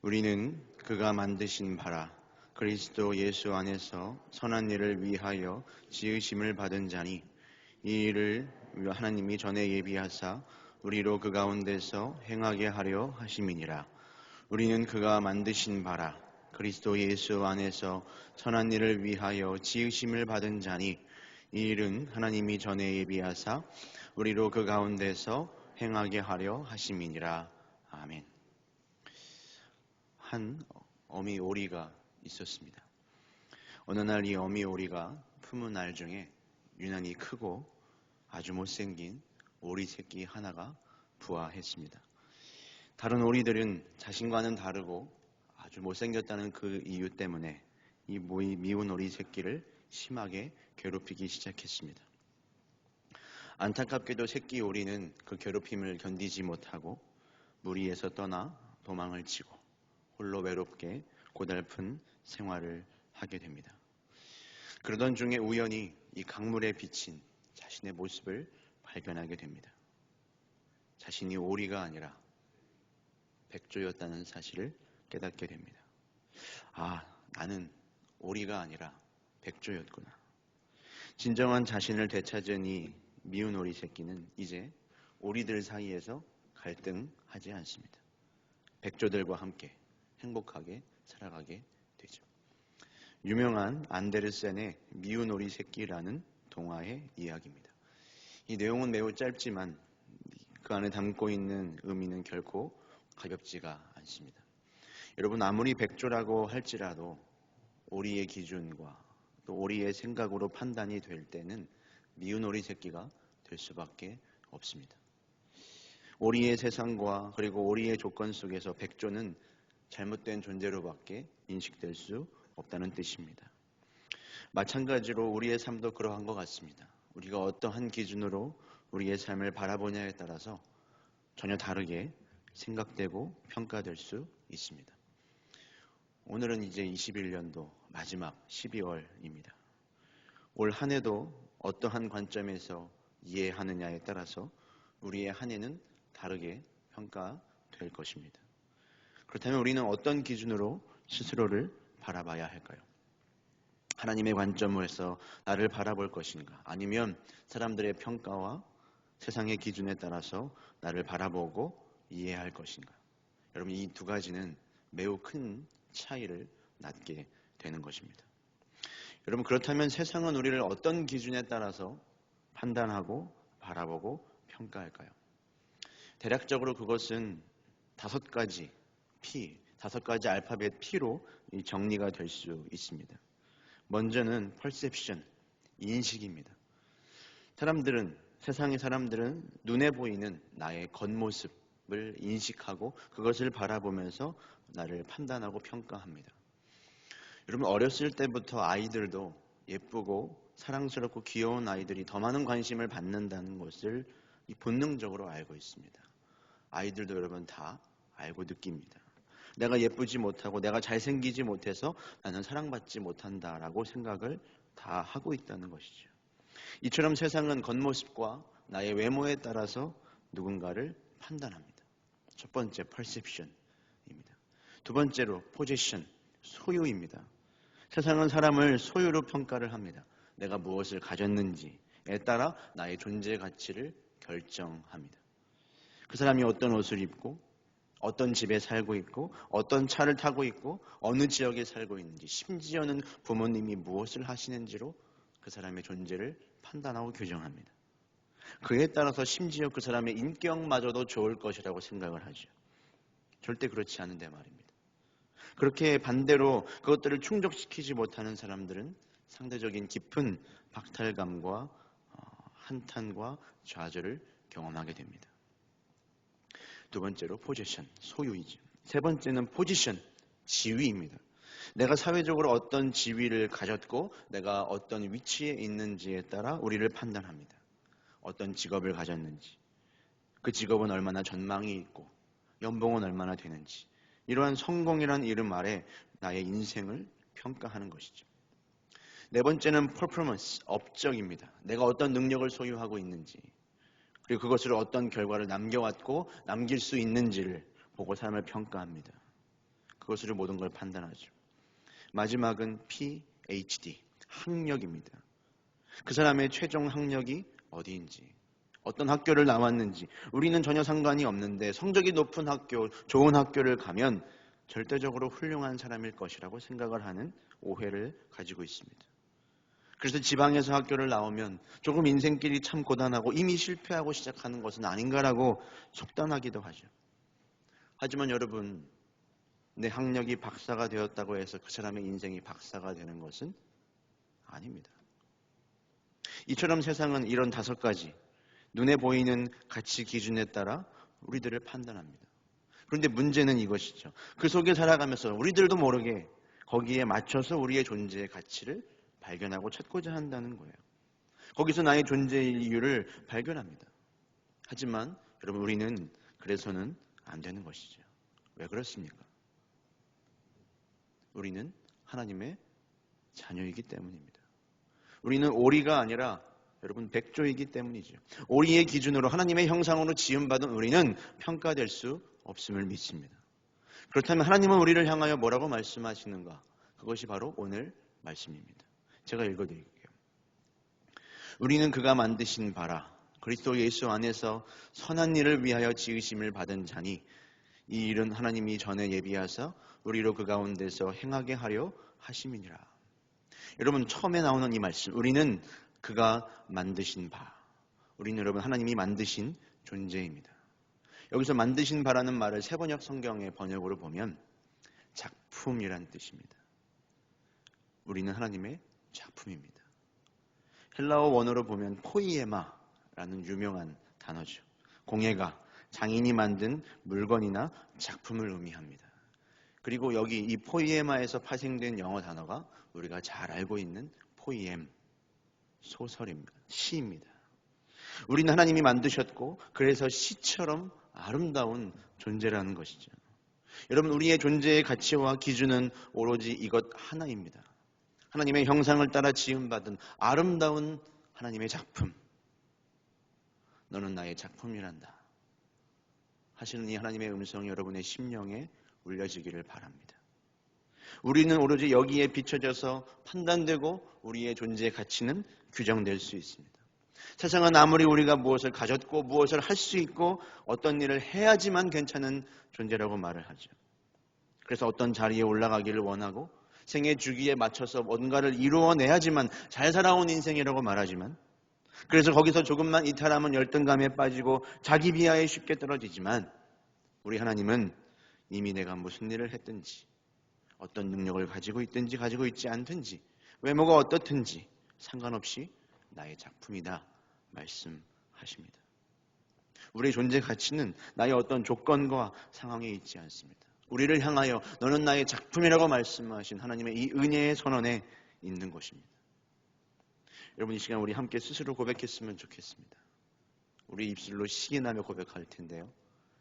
우리는 그가 만드신 바라 그리스도 예수 안에서 선한 일을 위하여 지으심을 받은 자니 이 일을 하나님이 전에 예비하사 우리로 그 가운데서 행하게 하려 하심이니라. 우리는 그가 만드신 바라 그리스도 예수 안에서 선한 일을 위하여 지으심을 받은 자니 이 일은 하나님이 전에 예비하사 우리로 그 가운데서 행하게 하려 하심이니라. 아멘. 한 어미 오리가 있었습니다. 어느 날 이 어미 오리가 품은 알 중에 유난히 크고 아주 못생긴 오리 새끼 하나가 부화했습니다. 다른 오리들은 자신과는 다르고 아주 못생겼다는 그 이유 때문에 이 미운 오리 새끼를 심하게 괴롭히기 시작했습니다. 안타깝게도 새끼 오리는 그 괴롭힘을 견디지 못하고 무리에서 떠나 도망을 치고 홀로 외롭게 고달픈 생활을 하게 됩니다. 그러던 중에 우연히 이 강물에 비친 자신의 모습을 발견하게 됩니다. 자신이 오리가 아니라 백조였다는 사실을 깨닫게 됩니다. 아, 나는 오리가 아니라 백조였구나. 진정한 자신을 되찾은 이 미운 오리 새끼는 이제 오리들 사이에서 갈등하지 않습니다. 백조들과 함께 행복하게 살아가게 되죠. 유명한 안데르센의 미운 오리 새끼라는 동화의 이야기입니다. 이 내용은 매우 짧지만 그 안에 담고 있는 의미는 결코 가볍지가 않습니다. 여러분, 아무리 백조라고 할지라도 오리의 기준과 또 오리의 생각으로 판단이 될 때는 미운 오리 새끼가 될 수밖에 없습니다. 오리의 세상과 그리고 오리의 조건 속에서 백조는 잘못된 존재로밖에 인식될 수 없다는 뜻입니다. 마찬가지로 우리의 삶도 그러한 것 같습니다. 우리가 어떠한 기준으로 우리의 삶을 바라보냐에 따라서 전혀 다르게 생각되고 평가될 수 있습니다. 오늘은 이제 21년도 마지막 12월입니다. 올 한 해도 어떠한 관점에서 이해하느냐에 따라서 우리의 한 해는 다르게 평가될 것입니다. 그렇다면 우리는 어떤 기준으로 스스로를 바라봐야 할까요? 하나님의 관점에서 나를 바라볼 것인가? 아니면 사람들의 평가와 세상의 기준에 따라서 나를 바라보고 이해할 것인가? 여러분, 이 두 가지는 매우 큰 차이를 낳게 되는 것입니다. 여러분, 그렇다면 세상은 우리를 어떤 기준에 따라서 판단하고 바라보고 평가할까요? 대략적으로 그것은 5가지 알파벳 P로 정리가 될 수 있습니다. 먼저는 perception, 인식입니다. 세상의 사람들은 눈에 보이는 나의 겉모습을 인식하고 그것을 바라보면서 나를 판단하고 평가합니다. 여러분, 어렸을 때부터 아이들도 예쁘고 사랑스럽고 귀여운 아이들이 더 많은 관심을 받는다는 것을 본능적으로 알고 있습니다. 아이들도 여러분 다 알고 느낍니다. 내가 예쁘지 못하고 내가 잘생기지 못해서 나는 사랑받지 못한다라고 생각을 다 하고 있다는 것이죠. 이처럼 세상은 겉모습과 나의 외모에 따라서 누군가를 판단합니다. 첫 번째, perception입니다. 두 번째로, possession, 소유입니다. 세상은 사람을 소유로 평가를 합니다. 내가 무엇을 가졌는지에 따라 나의 존재 가치를 결정합니다. 그 사람이 어떤 옷을 입고 어떤 집에 살고 있고 어떤 차를 타고 있고 어느 지역에 살고 있는지, 심지어는 부모님이 무엇을 하시는지로 그 사람의 존재를 판단하고 규정합니다. 그에 따라서 심지어 그 사람의 인격마저도 좋을 것이라고 생각을 하죠. 절대 그렇지 않은데 말입니다. 그렇게 반대로 그것들을 충족시키지 못하는 사람들은 상대적인 깊은 박탈감과 한탄과 좌절을 경험하게 됩니다. 두 번째로 possession, 소유이죠. 세 번째는 position, 지위입니다. 내가 사회적으로 어떤 지위를 가졌고 내가 어떤 위치에 있는지에 따라 우리를 판단합니다. 어떤 직업을 가졌는지, 그 직업은 얼마나 전망이 있고 연봉은 얼마나 되는지, 이러한 성공이라는 이름 아래 나의 인생을 평가하는 것이죠. 네 번째는 performance, 업적입니다. 내가 어떤 능력을 소유하고 있는지, 그리고 그것으로 어떤 결과를 남겨왔고 남길 수 있는지를 보고 삶을 평가합니다. 그것으로 모든 걸 판단하죠. 마지막은 PhD, 학력입니다. 그 사람의 최종 학력이 어디인지, 어떤 학교를 나왔는지 우리는 전혀 상관이 없는데 성적이 높은 학교, 좋은 학교를 가면 절대적으로 훌륭한 사람일 것이라고 생각을 하는 오해를 가지고 있습니다. 그래서 지방에서 학교를 나오면 조금 인생길이 참 고단하고 이미 실패하고 시작하는 것은 아닌가라고 속단하기도 하죠. 하지만 여러분, 내 학력이 박사가 되었다고 해서 그 사람의 인생이 박사가 되는 것은 아닙니다. 이처럼 세상은 이런 5가지 눈에 보이는 가치 기준에 따라 우리들을 판단합니다. 그런데 문제는 이것이죠. 그 속에 살아가면서 우리들도 모르게 거기에 맞춰서 우리의 존재의 가치를 발견하고 찾고자 한다는 거예요. 거기서 나의 존재의 이유를 발견합니다. 하지만 여러분, 우리는 그래서는 안 되는 것이죠. 왜 그렇습니까? 우리는 하나님의 자녀이기 때문입니다. 우리는 오리가 아니라 여러분 백조이기 때문이죠. 오리의 기준으로 하나님의 형상으로 지음받은 우리는 평가될 수 없음을 믿습니다. 그렇다면 하나님은 우리를 향하여 뭐라고 말씀하시는가? 그것이 바로 오늘 말씀입니다. 제가 읽어드릴게요. 우리는 그가 만드신 바라 그리스도 예수 안에서 선한 일을 위하여 지으심을 받은 자니 이 일은 하나님이 전에 예비하사 우리로 그 가운데서 행하게 하려 하심이니라. 여러분, 처음에 나오는 이 말씀, 우리는 그가 만드신 바, 우리는 여러분 하나님이 만드신 존재입니다. 여기서 만드신 바라는 말을 세번역 성경의 번역으로 보면 작품이란 뜻입니다. 우리는 하나님의 작품입니다. 헬라어 원어로 보면 포이에마라는 유명한 단어죠. 공예가, 장인이 만든 물건이나 작품을 의미합니다. 그리고 여기 이 포이에마에서 파생된 영어 단어가 우리가 잘 알고 있는 포이엠, 소설입니다. 시입니다. 우리는 하나님이 만드셨고 그래서 시처럼 아름다운 존재라는 것이죠. 여러분, 우리의 존재의 가치와 기준은 오로지 이것 하나입니다. 하나님의 형상을 따라 지음받은 아름다운 하나님의 작품. 너는 나의 작품이란다 하시는 이 하나님의 음성이 여러분의 심령에 울려지기를 바랍니다. 우리는 오로지 여기에 비춰져서 판단되고 우리의 존재의 가치는 규정될 수 있습니다. 세상은 아무리 우리가 무엇을 가졌고 무엇을 할 수 있고 어떤 일을 해야지만 괜찮은 존재라고 말을 하죠. 그래서 어떤 자리에 올라가기를 원하고 생애 주기에 맞춰서 뭔가를 이루어내야지만 잘 살아온 인생이라고 말하지만, 그래서 거기서 조금만 이탈하면 열등감에 빠지고 자기 비하에 쉽게 떨어지지만, 우리 하나님은 이미 내가 무슨 일을 했든지 어떤 능력을 가지고 있든지 가지고 있지 않든지 외모가 어떻든지 상관없이 나의 작품이다 말씀하십니다. 우리의 존재 가치는 나의 어떤 조건과 상황에 있지 않습니다. 우리를 향하여 너는 나의 작품이라고 말씀하신 하나님의 이 은혜의 선언에 있는 것입니다. 여러분, 이 시간 우리 함께 스스로 고백했으면 좋겠습니다. 우리 입술로 시인하며 고백할 텐데요.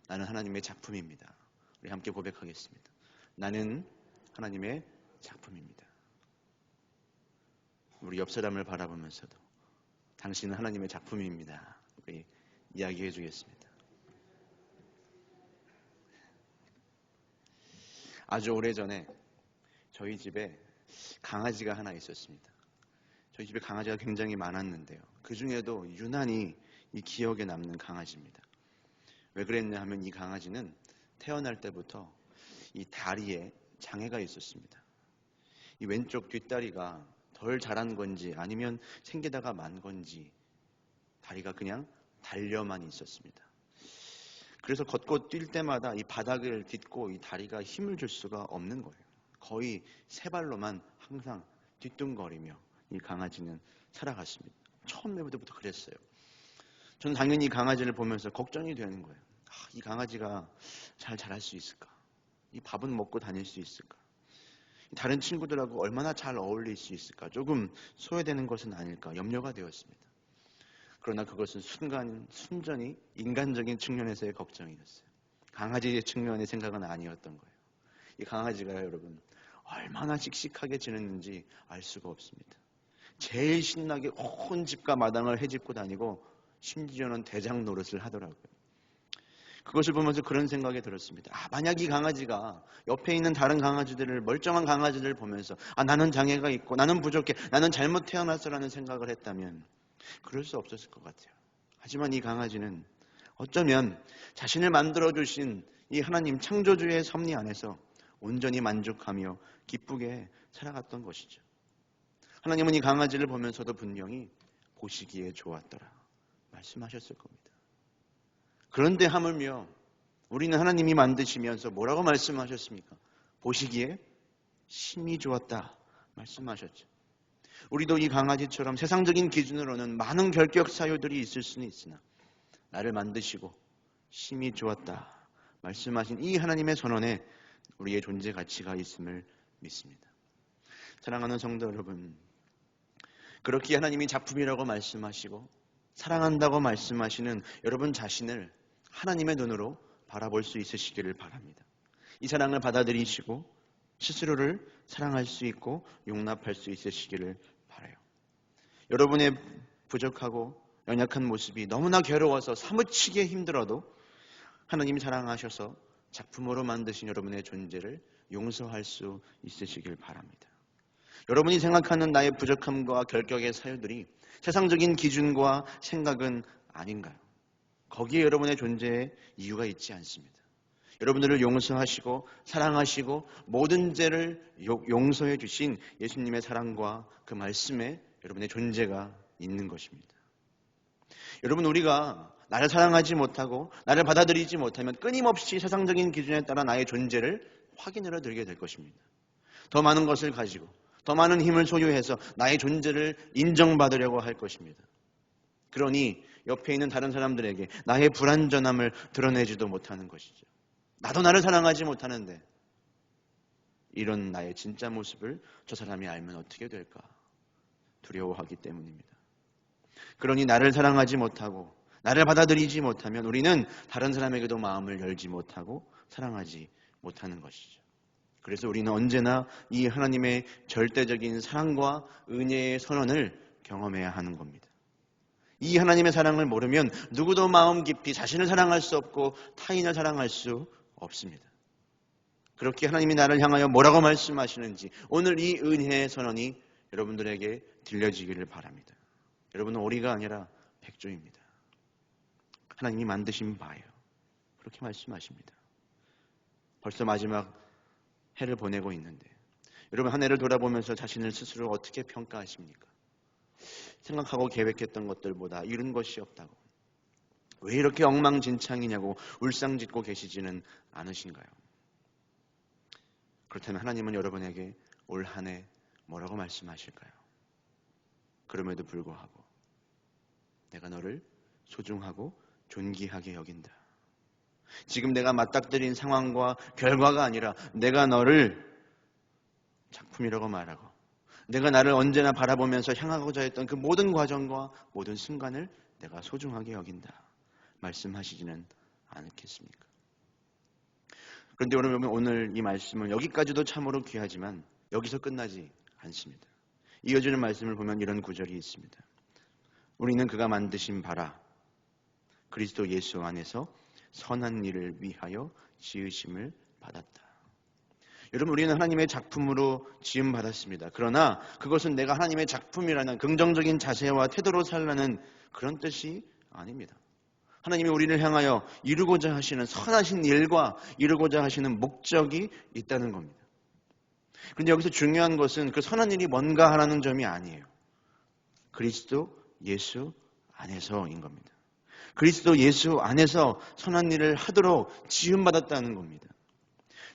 나는 하나님의 작품입니다. 우리 함께 고백하겠습니다. 나는 하나님의 작품입니다. 우리 옆 사람을 바라보면서도 당신은 하나님의 작품입니다. 우리 이야기해 주겠습니다. 아주 오래전에 저희 집에 강아지가 하나 있었습니다. 저희 집에 강아지가 굉장히 많았는데요. 그 중에도 유난히 이 기억에 남는 강아지입니다. 왜 그랬냐 하면 이 강아지는 태어날 때부터 이 다리에 장애가 있었습니다. 이 왼쪽 뒷다리가 덜 자란 건지 아니면 생기다가 만 건지 다리가 그냥 달려만 있었습니다. 그래서 걷고 뛸 때마다 이 바닥을 딛고 이 다리가 힘을 줄 수가 없는 거예요. 거의 세 발로만 항상 뒤뚱거리며 이 강아지는 살아갔습니다. 처음 내부터부터 그랬어요. 저는 당연히 이 강아지를 보면서 걱정이 되는 거예요. 이 강아지가 잘 자랄 수 있을까? 이 밥은 먹고 다닐 수 있을까? 다른 친구들하고 얼마나 잘 어울릴 수 있을까? 조금 소외되는 것은 아닐까? 염려가 되었습니다. 그러나 그것은 순전히 인간적인 측면에서의 걱정이었어요. 강아지의 측면의 생각은 아니었던 거예요. 이 강아지가 여러분 얼마나 씩씩하게 지냈는지 알 수가 없습니다. 제일 신나게 온 집과 마당을 헤집고 다니고 심지어는 대장 노릇을 하더라고요. 그것을 보면서 그런 생각이 들었습니다. 만약 이 강아지가 옆에 있는 다른 강아지들을, 멀쩡한 강아지들을 보면서 나는 장애가 있고 나는 부족해, 나는 잘못 태어났어라는 생각을 했다면 그럴 수 없었을 것 같아요. 하지만 이 강아지는 어쩌면 자신을 만들어주신 이 하나님 창조주의 섭리 안에서 온전히 만족하며 기쁘게 살아갔던 것이죠. 하나님은 이 강아지를 보면서도 분명히 보시기에 좋았더라 말씀하셨을 겁니다. 그런데 하물며 우리는 하나님이 만드시면서 뭐라고 말씀하셨습니까? 보시기에 심히 좋았다 말씀하셨죠. 우리도 이 강아지처럼 세상적인 기준으로는 많은 결격 사유들이 있을 수는 있으나 나를 만드시고 심히 좋았다 말씀하신 이 하나님의 선언에 우리의 존재 가치가 있음을 믿습니다. 사랑하는 성도 여러분, 그렇게 하나님이 작품이라고 말씀하시고 사랑한다고 말씀하시는 여러분 자신을 하나님의 눈으로 바라볼 수 있으시기를 바랍니다. 이 사랑을 받아들이시고 스스로를 사랑할 수 있고 용납할 수 있으시기를 바라요. 여러분의 부족하고 연약한 모습이 너무나 괴로워서 사무치게 힘들어도 하나님이 사랑하셔서 작품으로 만드신 여러분의 존재를 용서할 수 있으시길 바랍니다. 여러분이 생각하는 나의 부족함과 결격의 사유들이 세상적인 기준과 생각은 아닌가요? 거기에 여러분의 존재에 이유가 있지 않습니다. 여러분들을 용서하시고 사랑하시고 모든 죄를 용서해 주신 예수님의 사랑과 그 말씀에 여러분의 존재가 있는 것입니다. 여러분, 우리가 나를 사랑하지 못하고 나를 받아들이지 못하면 끊임없이 세상적인 기준에 따라 나의 존재를 확인하러 들게 될 것입니다. 더 많은 것을 가지고 더 많은 힘을 소유해서 나의 존재를 인정받으려고 할 것입니다. 그러니 옆에 있는 다른 사람들에게 나의 불완전함을 드러내지도 못하는 것이죠. 나도 나를 사랑하지 못하는데 이런 나의 진짜 모습을 저 사람이 알면 어떻게 될까 두려워하기 때문입니다. 그러니 나를 사랑하지 못하고 나를 받아들이지 못하면 우리는 다른 사람에게도 마음을 열지 못하고 사랑하지 못하는 것이죠. 그래서 우리는 언제나 이 하나님의 절대적인 사랑과 은혜의 선언을 경험해야 하는 겁니다. 이 하나님의 사랑을 모르면 누구도 마음 깊이 자신을 사랑할 수 없고 타인을 사랑할 수 없습니다. 그렇게 하나님이 나를 향하여 뭐라고 말씀하시는지 오늘 이 은혜의 선언이 여러분들에게 들려지기를 바랍니다. 여러분은 오리가 아니라 백조입니다. 하나님이 만드신 바예요. 그렇게 말씀하십니다. 벌써 마지막 해를 보내고 있는데 여러분 한 해를 돌아보면서 자신을 스스로 어떻게 평가하십니까? 생각하고 계획했던 것들보다 이룬 것이 없다고 왜 이렇게 엉망진창이냐고 울상짓고 계시지는 않으신가요? 그렇다면 하나님은 여러분에게 올 한 해 뭐라고 말씀하실까요? 그럼에도 불구하고 내가 너를 소중하고 존귀하게 여긴다. 지금 내가 맞닥뜨린 상황과 결과가 아니라 내가 너를 작품이라고 말하고 내가 나를 언제나 바라보면서 향하고자 했던 그 모든 과정과 모든 순간을 내가 소중하게 여긴다. 말씀하시지는 않겠습니까? 그런데 여러분 오늘 이 말씀은 여기까지도 참으로 귀하지만 여기서 끝나지 않습니다. 이어지는 말씀을 보면 이런 구절이 있습니다. 우리는 그가 만드신 바라 그리스도 예수 안에서 선한 일을 위하여 지으심을 받았다. 여러분 우리는 하나님의 작품으로 지음받았습니다. 그러나 그것은 내가 하나님의 작품이라는 긍정적인 자세와 태도로 살라는 그런 뜻이 아닙니다. 하나님이 우리를 향하여 이루고자 하시는 선하신 일과 이루고자 하시는 목적이 있다는 겁니다. 그런데 여기서 중요한 것은 그 선한 일이 뭔가 하라는 점이 아니에요. 그리스도 예수 안에서인 겁니다. 그리스도 예수 안에서 선한 일을 하도록 지음받았다는 겁니다.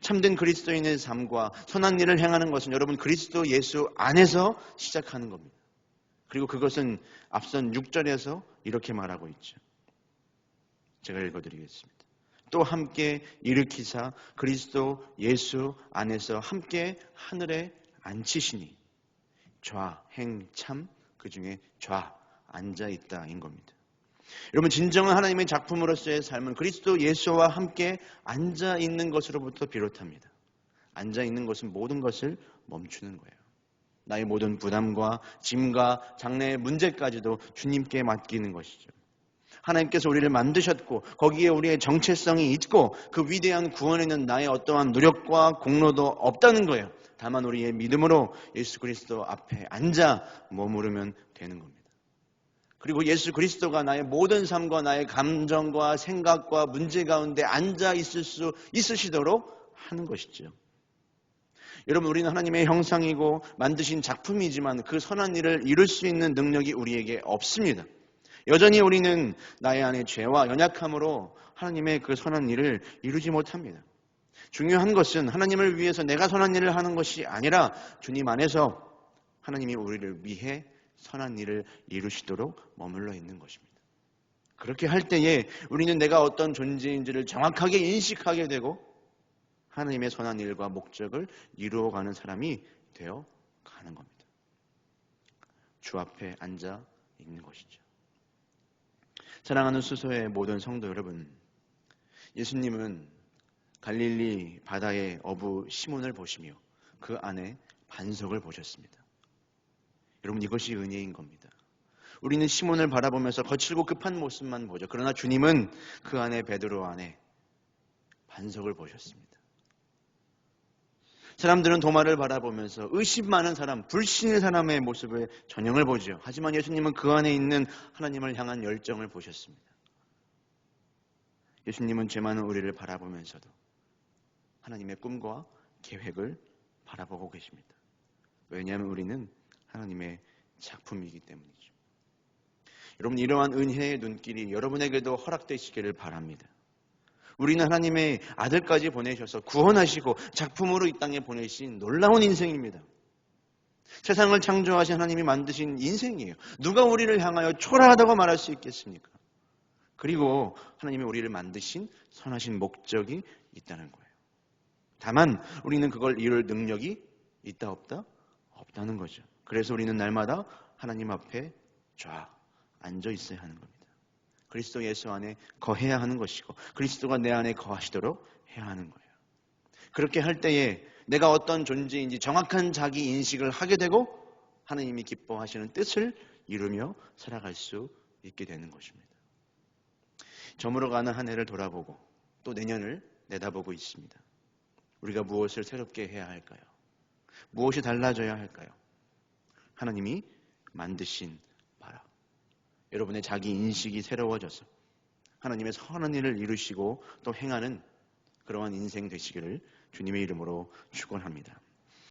참된 그리스도인의 삶과 선한 일을 행하는 것은 여러분 그리스도 예수 안에서 시작하는 겁니다. 그리고 그것은 앞선 6절에서 이렇게 말하고 있죠. 제가 읽어드리겠습니다. 또 함께 일으키사 그리스도 예수 안에서 함께 하늘에 앉히시니 좌행참 그 중에 좌 앉아있다인 겁니다. 여러분 진정한 하나님의 작품으로서의 삶은 그리스도 예수와 함께 앉아있는 것으로부터 비롯합니다. 앉아있는 것은 모든 것을 멈추는 거예요. 나의 모든 부담과 짐과 장래의 문제까지도 주님께 맡기는 것이죠. 하나님께서 우리를 만드셨고 거기에 우리의 정체성이 있고 그 위대한 구원에는 나의 어떠한 노력과 공로도 없다는 거예요. 다만 우리의 믿음으로 예수 그리스도 앞에 앉아 머무르면 되는 겁니다. 그리고 예수 그리스도가 나의 모든 삶과 나의 감정과 생각과 문제 가운데 앉아 있을 수 있으시도록 하는 것이죠. 여러분, 우리는 하나님의 형상이고 만드신 작품이지만 그 선한 일을 이룰 수 있는 능력이 우리에게 없습니다. 여전히 우리는 나의 안에 죄와 연약함으로 하나님의 그 선한 일을 이루지 못합니다. 중요한 것은 하나님을 위해서 내가 선한 일을 하는 것이 아니라 주님 안에서 하나님이 우리를 위해 선한 일을 이루시도록 머물러 있는 것입니다. 그렇게 할 때에 우리는 내가 어떤 존재인지를 정확하게 인식하게 되고 하나님의 선한 일과 목적을 이루어가는 사람이 되어 가는 겁니다. 주 앞에 앉아 있는 것이죠. 사랑하는 수소의 모든 성도 여러분, 예수님은 갈릴리 바다의 어부 시몬을 보시며 그 안에 반석을 보셨습니다. 여러분, 이것이 은혜인 겁니다. 우리는 시몬을 바라보면서 거칠고 급한 모습만 보죠. 그러나 주님은 그 안에 베드로 안에 반석을 보셨습니다. 사람들은 도마를 바라보면서 의심 많은 사람, 불신의 사람의 모습을 전형을 보죠. 하지만 예수님은 그 안에 있는 하나님을 향한 열정을 보셨습니다. 예수님은 죄 많은 우리를 바라보면서도 하나님의 꿈과 계획을 바라보고 계십니다. 왜냐하면 우리는 하나님의 작품이기 때문이죠. 여러분, 이러한 은혜의 눈길이 여러분에게도 허락되시기를 바랍니다. 우리는 하나님의 아들까지 보내셔서 구원하시고 작품으로 이 땅에 보내신 놀라운 인생입니다. 세상을 창조하신 하나님이 만드신 인생이에요. 누가 우리를 향하여 초라하다고 말할 수 있겠습니까? 그리고 하나님이 우리를 만드신 선하신 목적이 있다는 거예요. 다만 우리는 그걸 이룰 능력이 있다 없다? 없다는 거죠. 그래서 우리는 날마다 하나님 앞에 쫙 앉아 있어야 하는 겁니다. 그리스도 예수 안에 거해야 하는 것이고 그리스도가 내 안에 거하시도록 해야 하는 거예요. 그렇게 할 때에 내가 어떤 존재인지 정확한 자기 인식을 하게 되고 하나님이 기뻐하시는 뜻을 이루며 살아갈 수 있게 되는 것입니다. 저물어가는 한 해를 돌아보고 또 내년을 내다보고 있습니다. 우리가 무엇을 새롭게 해야 할까요? 무엇이 달라져야 할까요? 하나님이 만드신 바라. 여러분의 자기 인식이 새로워져서 하나님의 선한 일을 이루시고 또 행하는 그러한 인생 되시기를 주님의 이름으로 축원합니다.